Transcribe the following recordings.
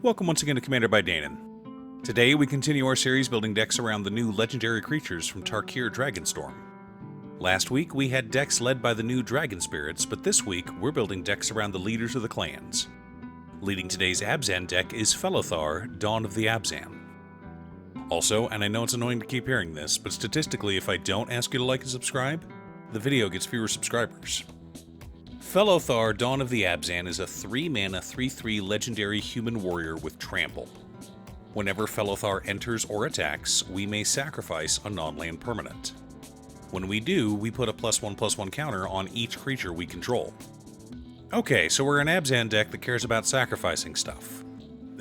Welcome once again to Commander by Danon. Today we continue our series building decks around the new legendary creatures from Tarkir Dragonstorm. Last week we had decks led by the new Dragon Spirits, but this week we're building decks around the leaders of the clans. Leading today's Abzan deck is Felothar, Dawn of the Abzan. Also, and I know it's annoying to keep hearing this, but statistically if I don't ask you to like and subscribe, the video gets fewer subscribers. Felothar, Dawn of the Abzan is a 3-mana 3/3 legendary human warrior with trample. Whenever Felothar enters or attacks, we may sacrifice a non-land permanent. When we do, we put a +1/+1 counter on each creature we control. Okay, so we're an Abzan deck that cares about sacrificing stuff.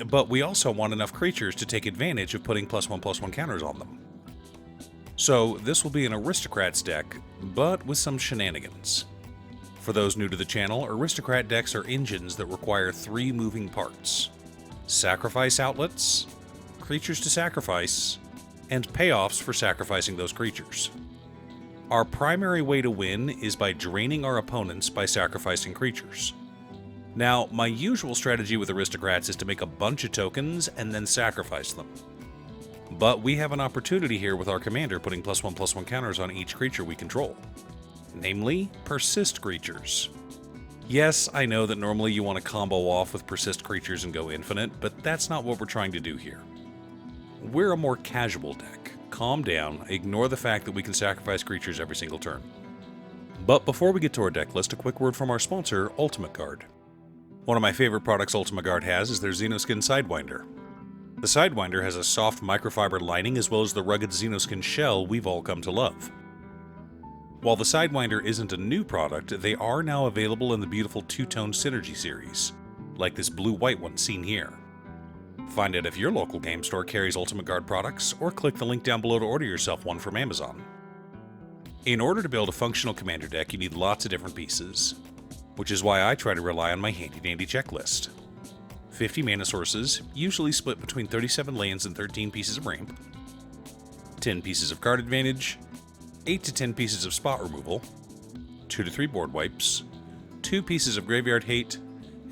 But we also want enough creatures to take advantage of putting +1/+1 counters on them. So this will be an Aristocrats deck, but with some shenanigans. For those new to the channel, Aristocrat decks are engines that require 3 moving parts: sacrifice outlets, creatures to sacrifice, and payoffs for sacrificing those creatures. Our primary way to win is by draining our opponents by sacrificing creatures. Now, my usual strategy with Aristocrats is to make a bunch of tokens and then sacrifice them. But we have an opportunity here with our commander putting +1/+1 counters on each creature we control. Namely, persist creatures. Yes, I know that normally you want to combo off with persist creatures and go infinite, but that's not what we're trying to do here. We're a more casual deck. Calm down, ignore the fact that we can sacrifice creatures every single turn. But before we get to our deck list, a quick word from our sponsor, Ultimate Guard. One of my favorite products Ultimate Guard has is their Xenoskin Sidewinder. The Sidewinder has a soft microfiber lining as well as the rugged Xenoskin shell we've all come to love. While the Sidewinder isn't a new product, they are now available in the beautiful two-tone Synergy series, like this blue-white one seen here. Find out if your local game store carries Ultimate Guard products, or click the link down below to order yourself one from Amazon. In order to build a functional commander deck, you need lots of different pieces, which is why I try to rely on my handy-dandy checklist. 50 mana sources, usually split between 37 lands and 13 pieces of ramp, 10 pieces of card advantage, 8 to 10 pieces of spot removal, 2 to 3 board wipes, 2 pieces of graveyard hate,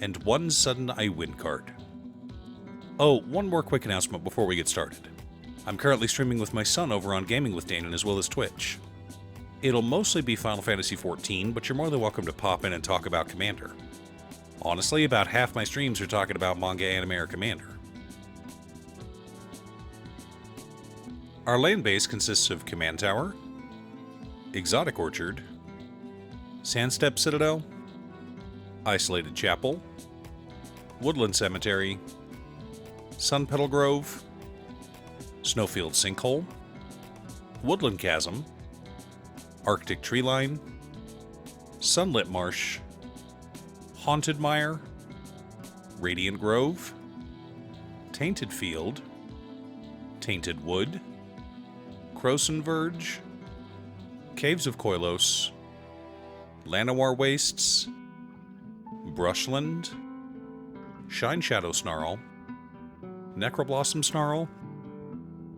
and 1 sudden I win card. Oh, one more quick announcement before we get started. I'm currently streaming with my son over on Gaming with Danon as well as Twitch. It'll mostly be Final Fantasy XIV, but you're more than welcome to pop in and talk about Commander. Honestly, about half my streams are talking about manga, anime, or Commander. Our land base consists of Command Tower, Exotic Orchard, Sandstep Citadel, Isolated Chapel, Woodland Cemetery, Sun Petal Grove, Snowfield Sinkhole, Woodland Chasm, Arctic Treeline, Sunlit Marsh, Haunted Mire, Radiant Grove, Tainted Field, Tainted Wood, Croson Verge, Caves of Koilos, Llanowar Wastes, Brushland, Shine Shadow Snarl, Necroblossom Snarl,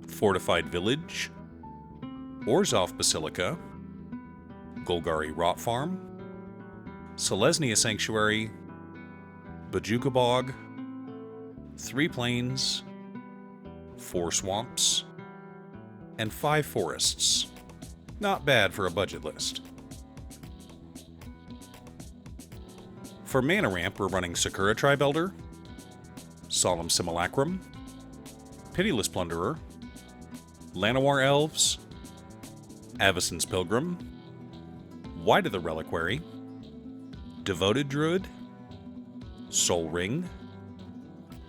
Fortified Village, Orzhov Basilica, Golgari Rot Farm, Selesnya Sanctuary, Bojuka Bog, 3 Plains, 4 Swamps, and 5 Forests. Not bad for a budget list. For mana ramp, we're running Sakura Tribe Elder, Solemn Simulacrum, Pitiless Plunderer, Llanowar Elves, Avacyn's Pilgrim, White of the Reliquary, Devoted Druid, Soul Ring,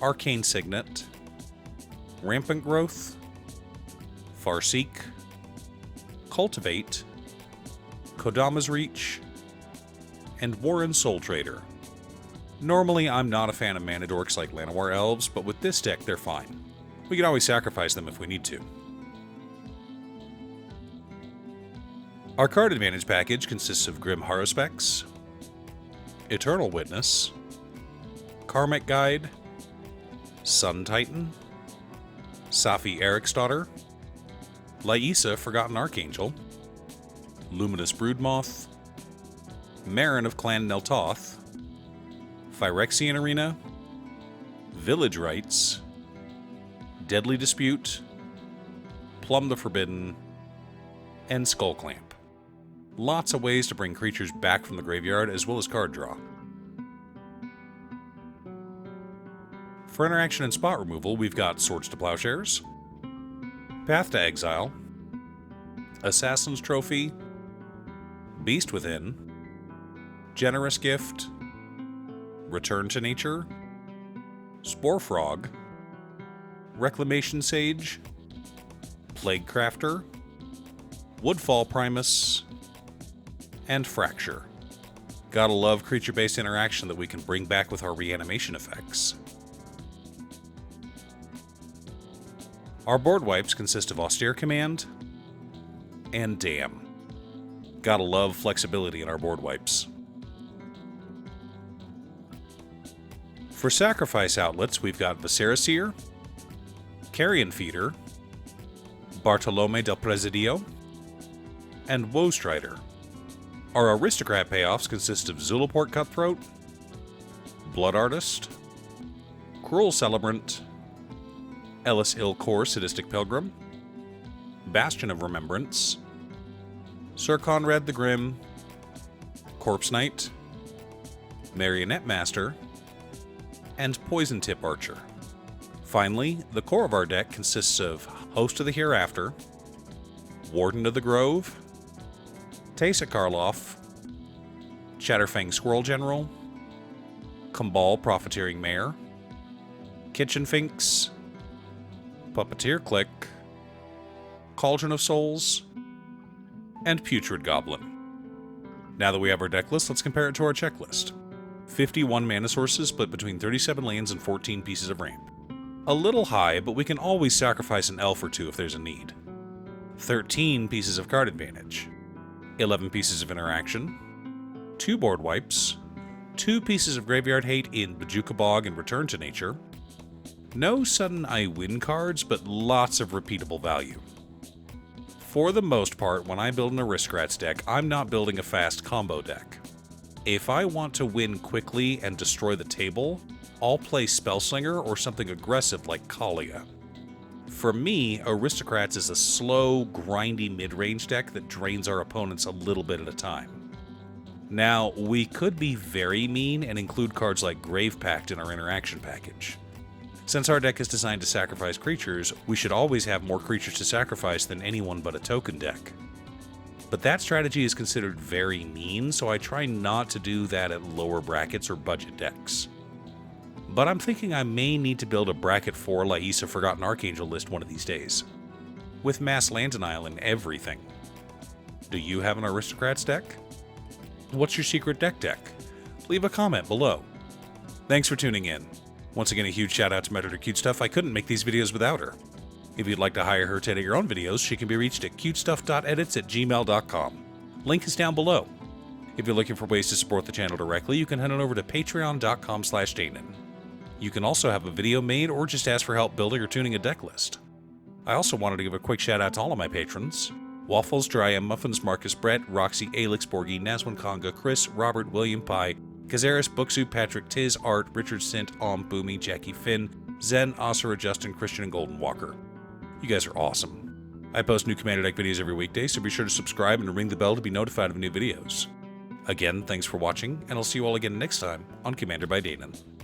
Arcane Signet, Rampant Growth, Farseek, Cultivate, Kodama's Reach, and Warren Soul Trader. Normally, I'm not a fan of mana dorks like Llanowar Elves, but with this deck, they're fine. We can always sacrifice them if we need to. Our card advantage package consists of Grim Haruspex, Eternal Witness, Karmic Guide, Sun Titan, Safi Eriksdottir, Laisa Forgotten Archangel, Luminous Broodmoth, Marin of Clan Neltoth, Phyrexian Arena, Village Rites, Deadly Dispute, Plumb the Forbidden, and Skull Clamp. Lots of ways to bring creatures back from the graveyard as well as card draw. For interaction and spot removal, we've got Swords to Plowshares, Path to Exile, Assassin's Trophy, Beast Within, Generous Gift, Return to Nature, Spore Frog, Reclamation Sage, Plague Crafter, Woodfall Primus, and Fracture. Gotta love creature-based interaction that we can bring back with our reanimation effects. Our board wipes consist of Austere Command and Damn. Gotta love flexibility in our board wipes. For sacrifice outlets, we've got Viscera Seer, Carrion Feeder, Bartolome del Presidio, and Woe Strider. Our aristocrat payoffs consist of Zulaport Cutthroat, Blood Artist, Cruel Celebrant, Ellis Il-Kor Sadistic Pilgrim, Bastion of Remembrance, Sir Conrad the Grim, Corpse Knight, Marionette Master, and Poison Tip Archer. Finally, the core of our deck consists of Host of the Hereafter, Warden of the Grove, Teysa Karloff, Chatterfang Squirrel General, Kumbal Profiteering Mare, Kitchen Finks, Puppeteer Click, Cauldron of Souls, and Putrid Goblin. Now that we have our deck list, let's compare it to our checklist. 51 mana sources split between 37 lands and 14 pieces of ramp. A little high, but we can always sacrifice an elf or two if there's a need. 13 pieces of card advantage, 11 pieces of interaction, 2 board wipes, 2 pieces of graveyard hate in Bojuka Bog and Return to Nature, no sudden I win cards, but lots of repeatable value. For the most part, when I build an Aristocrats deck, I'm not building a fast combo deck. If I want to win quickly and destroy the table, I'll play Spellslinger or something aggressive like Kalia. For me, Aristocrats is a slow, grindy mid-range deck that drains our opponents a little bit at a time. Now, we could be very mean and include cards like Grave Pact in our interaction package. Since our deck is designed to sacrifice creatures, we should always have more creatures to sacrifice than anyone but a token deck. But that strategy is considered very mean, so I try not to do that at lower brackets or budget decks. But I'm thinking I may need to build a bracket 4 Laissa Forgotten Archangel list one of these days, with Mass Land Denial and everything. Do you have an Aristocrats deck? What's your secret deck? Leave a comment below. Thanks for tuning in. Once again, a huge shout out to my editor Cute Stuff. I couldn't make these videos without her. If you'd like to hire her to edit your own videos, she can be reached at cutestuff.edits@gmail.com. Link is down below. If you're looking for ways to support the channel directly, you can head on over to patreon.com/Danon. You can also have a video made or just ask for help building or tuning a deck list. I also wanted to give a quick shout out to all of my patrons: Waffles, Dryam, Muffins, Marcus, Brett, Roxy, Alix, Borgie, Nazwan Conga, Chris, Robert, William Pye, Kazaris, Booksu, Patrick, Tiz, Art, Richard Sint, Boomy, Jackie Finn, Zen, Osira, Justin, Christian, and Golden Walker. You guys are awesome. I post new Commander Deck videos every weekday, so be sure to subscribe and ring the bell to be notified of new videos. Again, thanks for watching, and I'll see you all again next time on Commander by Danon.